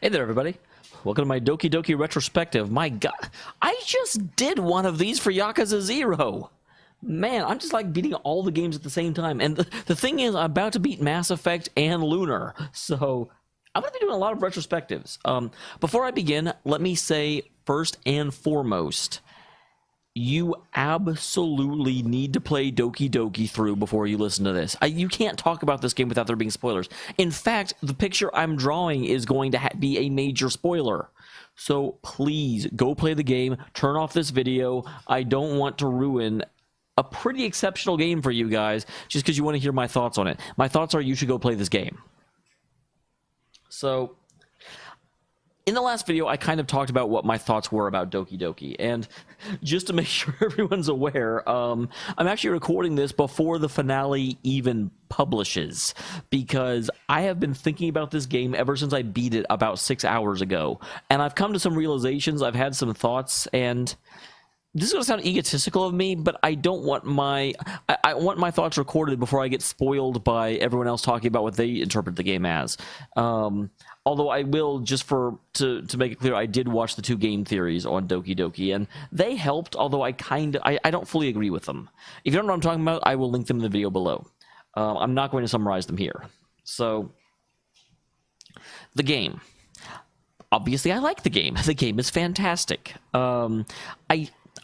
Hey there, everybody. Welcome to my Doki Doki retrospective. My God, I just did one of these for Yakuza 0. Man, I'm just like beating all the games at the same time. And the thing is, I'm about to beat Mass Effect and Lunar. So I'm going to be doing a lot of retrospectives. Before I begin, let me say first and foremost, you absolutely need to play Doki Doki through before you listen to this. You can't talk about this game without there being spoilers. In fact, the picture I'm drawing is going to be a major spoiler. So please go play the game, turn off this video. I don't want to ruin a pretty exceptional game for you guys just because you want to hear my thoughts on it. My thoughts are you should go play this game. So in the last video, I kind of talked about what my thoughts were about Doki Doki, and just to make sure everyone's aware, I'm actually recording this before the finale even publishes, because I have been thinking about this game ever since I beat it about 6 hours ago, and I've come to some realizations, I've had some thoughts, and this is going to sound egotistical of me, but I don't want I want my thoughts recorded before I get spoiled by everyone else talking about what they interpret the game as. Although I will, just to make it clear, I did watch the 2 game theories on Doki Doki, and they helped, although I don't fully agree with them. If you don't know what I'm talking about, I will link them in the video below. I'm not going to summarize them here. So, the game. Obviously, I like the game. The game is fantastic.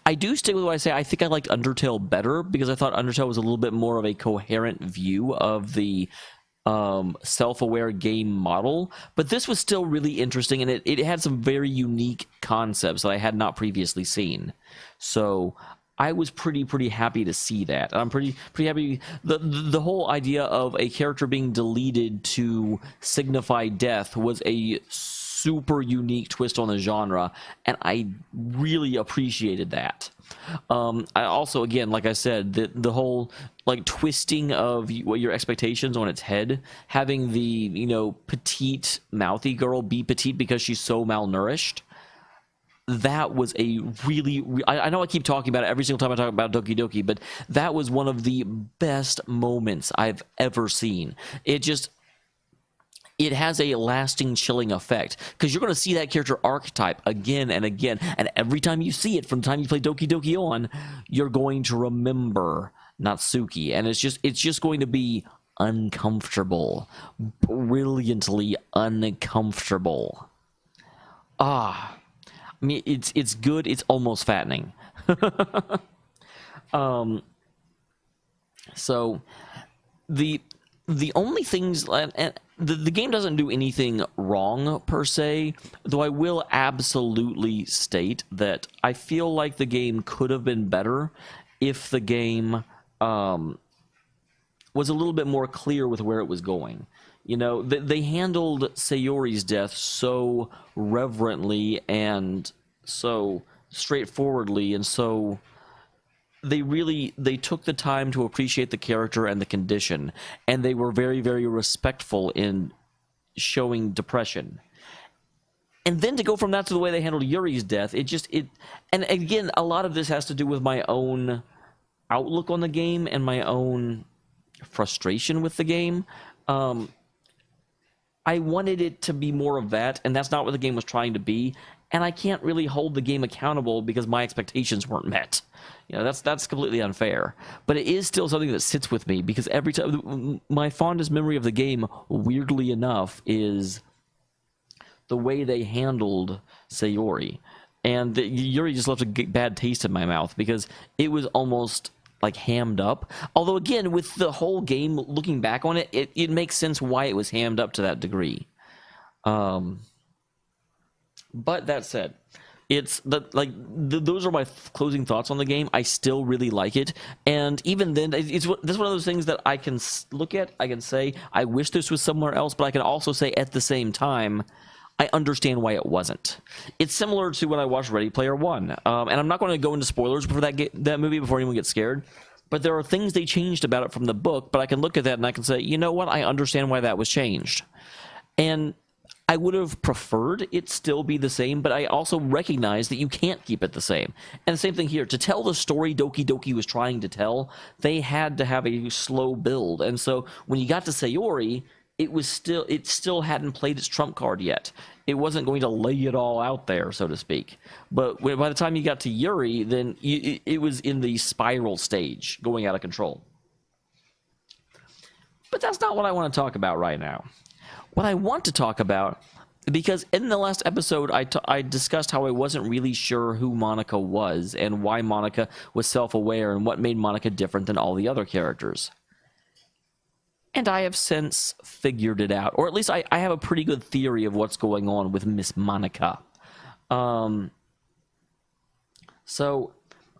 I do stick with what I say. I think I liked Undertale better because I thought Undertale was a little bit more of a coherent view of the self-aware game model, but this was still really interesting, and it had some very unique concepts that I had not previously seen. So I was pretty happy to see that. And I'm pretty happy. The whole idea of a character being deleted to signify death was a super unique twist on the genre, and I really appreciated that. I also, again, like I said, the whole like twisting of what your expectations on its head, having the petite mouthy girl be petite because she's so malnourished. That was a I know I keep talking about it every single time I talk about Doki Doki, but that was one of the best moments I've ever seen. It has a lasting chilling effect because you're going to see that character archetype again and again, and every time you see it from the time you play Doki Doki on, you're going to remember Natsuki, and it's just going to be uncomfortable, brilliantly uncomfortable. I mean, it's good. It's almost fattening. So the only things, and the game doesn't do anything wrong per se, though I will absolutely state that I feel like the game could have been better if the game was a little bit more clear with where it was going. They handled Sayori's death so reverently and so straightforwardly, and so they took the time to appreciate the character and the condition, and they were very respectful in showing depression. And then to go from that to the way they handled Yuri's death, and again, a lot of this has to do with my own outlook on the game and my own frustration with the game. I wanted it to be more of that, and that's not what the game was trying to be, and I can't really hold the game accountable because my expectations weren't met. That's completely unfair. But it is still something that sits with me because every time, my fondest memory of the game, weirdly enough, is the way they handled Sayori. And Yuri just left a bad taste in my mouth because it was almost like hammed up. Although, again, with the whole game, looking back on it, it makes sense why it was hammed up to that degree. But that said, those are my closing thoughts on the game. I still really like it, and even then, this is one of those things that I can look at. I can say I wish this was somewhere else, but I can also say at the same time, I understand why it wasn't. It's similar to when I watched Ready Player One, and I'm not going to go into spoilers for that movie before anyone gets scared. But there are things they changed about it from the book. But I can look at that and I can say, you know what? I understand why that was changed, and I would have preferred it still be the same, but I also recognize that you can't keep it the same. And the same thing here. To tell the story Doki Doki was trying to tell, they had to have a slow build. And so when you got to Sayori, it still hadn't played its trump card yet. It wasn't going to lay it all out there, so to speak. But by the time you got to Yuri, then it was in the spiral stage, going out of control. But that's not what I want to talk about right now. What I want to talk about, because in the last episode, I discussed how I wasn't really sure who Monika was and why Monika was self-aware and what made Monika different than all the other characters. And I have since figured it out, or at least I have a pretty good theory of what's going on with Miss Monika. So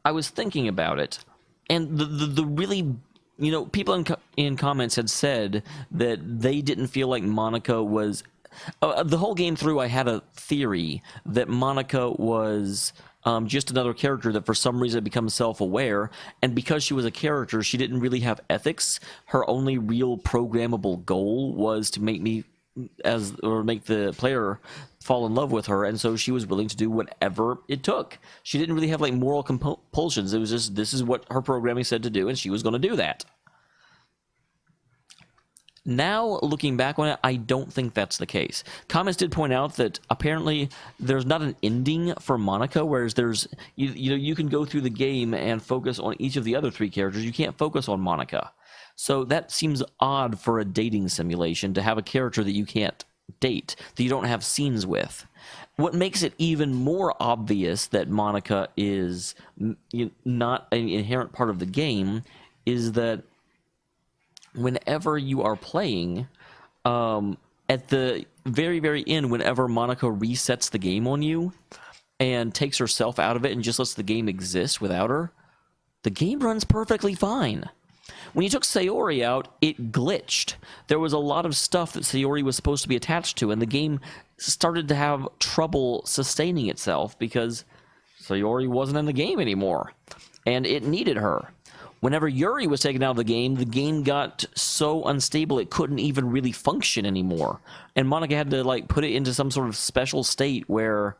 I was thinking about it, and the really, people in comments had said that they didn't feel like Monika was. The whole game through, I had a theory that Monika was just another character that for some reason becomes self-aware, and because she was a character, she didn't really have ethics. Her only real programmable goal was to make make the player fall in love with her, and so she was willing to do whatever it took. She didn't really have like moral compulsions. It was just, this is what her programming said to do, and she was going to do that. Now, looking back on it, I don't think that's the case. Comments did point out that apparently there's not an ending for Monika, whereas there's, you can go through the game and focus on each of the other three characters. You can't focus on Monika. So that seems odd for a dating simulation, to have a character that you can't date, that you don't have scenes with. What makes it even more obvious that Monika is not an inherent part of the game is that whenever you are playing, at the very, very end, whenever Monika resets the game on you and takes herself out of it and just lets the game exist without her, the game runs perfectly fine. When you took Sayori out, it glitched. There was a lot of stuff that Sayori was supposed to be attached to, and the game started to have trouble sustaining itself because Sayori wasn't in the game anymore, and it needed her. Whenever Yuri was taken out of the game got so unstable it couldn't even really function anymore. And Monika had to like put it into some sort of special state where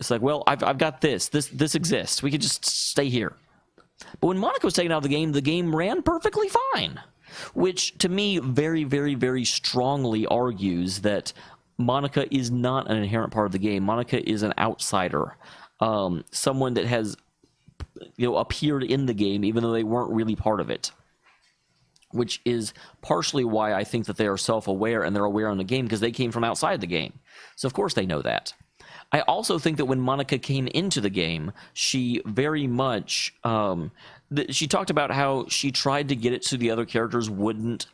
it's like, well, I've got this exists. We could just stay here. But when Monika was taken out of the game ran perfectly fine. Which to me very, very, very strongly argues that Monika is not an inherent part of the game. Monika is an outsider. Someone that has appeared in the game even though they weren't really part of it, which is partially why I think that they are self-aware and they're aware in the game, because they came from outside the game, so of course they know that. I also think that when Monika came into the game, she very much she talked about how she tried to get it so the other characters wouldn't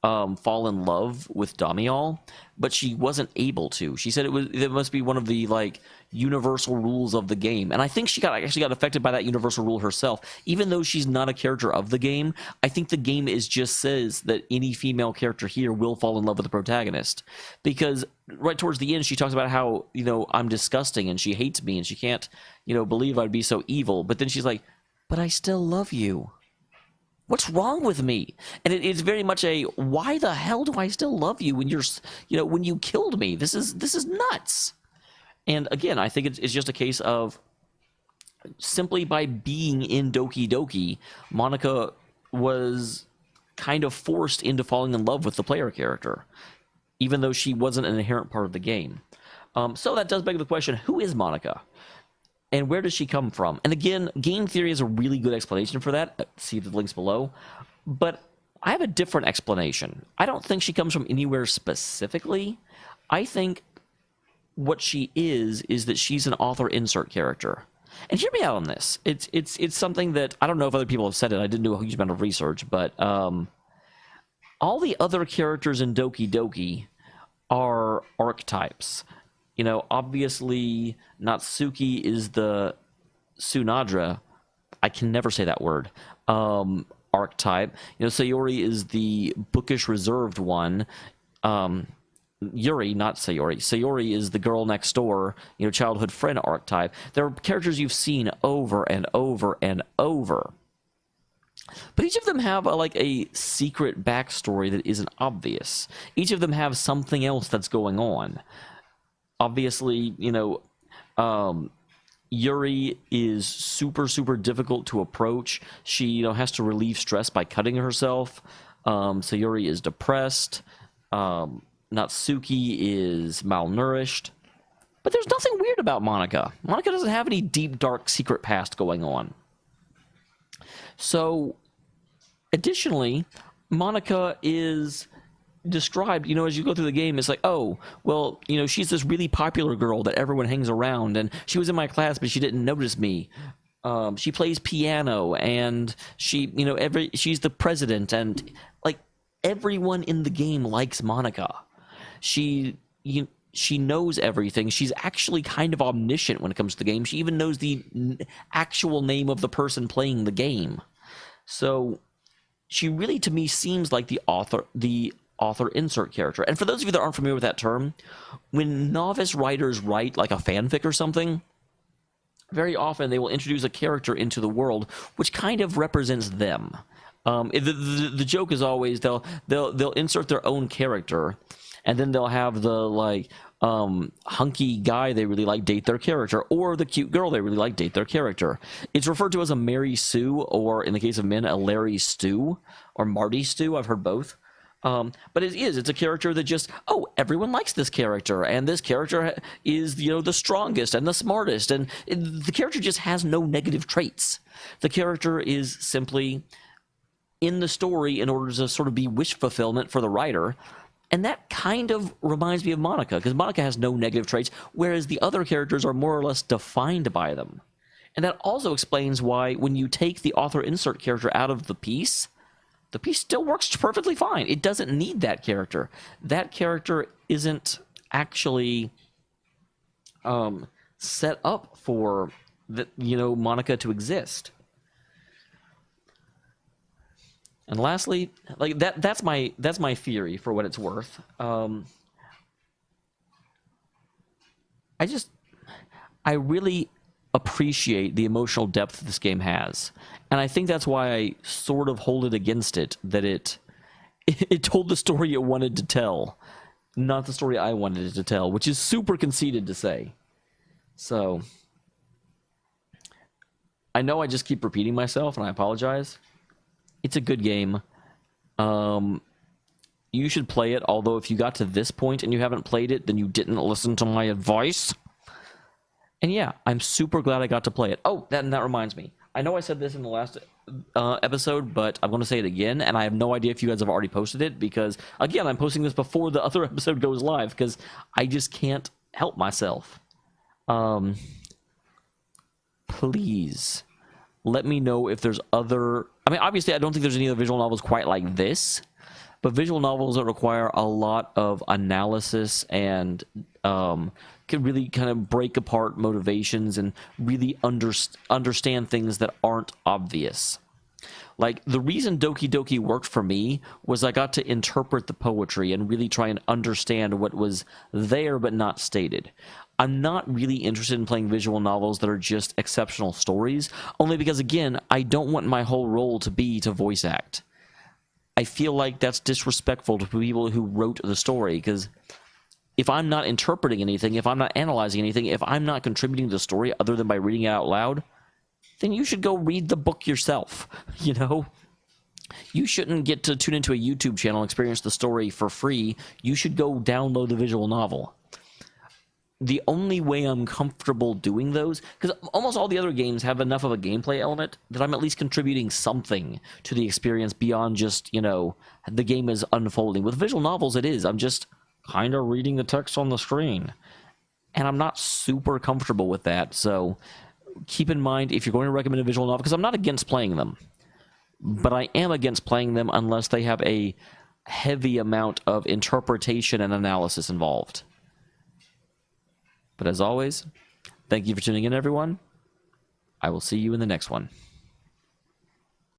fall in love with Dameol, but she wasn't able to. She said it must be one of the like universal rules of the game, and I think she actually got affected by that universal rule herself. Even though she's not a character of the game, I think the game just says that any female character here will fall in love with the protagonist, because right towards the end she talks about how I'm disgusting and she hates me and she can't believe I'd be so evil, but then she's like, but I still love you. What's wrong with me? And it's very much a, why the hell do I still love you when when you killed me? This is nuts. And again, I think it's just a case of simply by being in Doki Doki, Monika was kind of forced into falling in love with the player character, even though she wasn't an inherent part of the game. So that does beg the question, who is Monika? And where does she come from? And again, game theory is a really good explanation for that. See the links below. But I have a different explanation. I don't think she comes from anywhere specifically. I think what she is that she's an author insert character. And hear me out on this. It's something that I don't know if other people have said it. I didn't do a huge amount of research, but all the other characters in Doki Doki are archetypes. Obviously, Natsuki is the Tsunadra. I can never say that word. Archetype. Sayori is the bookish, reserved one. Yuri, not Sayori. Sayori is the girl next door, childhood friend archetype. There are characters you've seen over and over and over. But each of them have a secret backstory that isn't obvious. Each of them have something else that's going on. Obviously, Yuri is super, super difficult to approach. She, has to relieve stress by cutting herself. So Yuri is depressed. Natsuki is malnourished. But there's nothing weird about Monika. Monika doesn't have any deep, dark, secret past going on. So, additionally, Monika is described, as you go through the game, it's like, oh, well, she's this really popular girl that everyone hangs around, and she was in my class, but she didn't notice me. She plays piano, and she's the president, and like everyone in the game likes Monika. She knows everything. She's actually kind of omniscient when it comes to the game. She even knows the actual name of the person playing the game. So she really, to me, seems like the author insert character. And for those of you that aren't familiar with that term, when novice writers write like a fanfic or something, very often they will introduce a character into the world which kind of represents them. The joke is always they'll insert their own character, and then they'll have the hunky guy they really like date their character, or the cute girl they really like date their character. It's referred to as a Mary Sue, or in the case of men, a Larry Stew, or Marty Stew. I've heard both. But it's a character that just, everyone likes this character, and this character is, the strongest and the smartest, and the character just has no negative traits. The character is simply in the story in order to sort of be wish fulfillment for the writer. And that kind of reminds me of Monika, because Monika has no negative traits, whereas the other characters are more or less defined by them. And that also explains why when you take the author insert character out of the piece still works perfectly fine. It doesn't need that character. That character isn't actually set up for Monika to exist. And lastly, like that's my theory for what it's worth. I really appreciate the emotional depth this game has. And I think that's why I sort of hold it against it, that it told the story it wanted to tell, not the story I wanted it to tell, which is super conceited to say. So, I know I just keep repeating myself, and I apologize. It's a good game. You should play it, although if you got to this point and you haven't played it, then you didn't listen to my advice. And yeah, I'm super glad I got to play it. Oh, that reminds me. I know I said this in the last episode, but I'm going to say it again, and I have no idea if you guys have already posted it, because, again, I'm posting this before the other episode goes live, because I just can't help myself. Please, let me know if there's other... I mean, obviously, I don't think there's any other visual novels quite like this, but visual novels that require a lot of analysis and can really kind of break apart motivations and really understand things that aren't obvious. Like, the reason Doki Doki worked for me was I got to interpret the poetry and really try and understand what was there but not stated. I'm not really interested in playing visual novels that are just exceptional stories, only because, again, I don't want my whole role to be to voice act. I feel like that's disrespectful to people who wrote the story, because if I'm not interpreting anything, if I'm not analyzing anything, if I'm not contributing to the story other than by reading it out loud, then you should go read the book yourself, You shouldn't get to tune into a YouTube channel and experience the story for free. You should go download the visual novel. The only way I'm comfortable doing those, because almost all the other games have enough of a gameplay element that I'm at least contributing something to the experience beyond just, the game is unfolding. With visual novels, it is. I'm just kind of reading the text on the screen. And I'm not super comfortable with that, so keep in mind if you're going to recommend a visual novel, because I'm not against playing them, but I am against playing them unless they have a heavy amount of interpretation and analysis involved. But as always, thank you for tuning in, everyone. I will see you in the next one.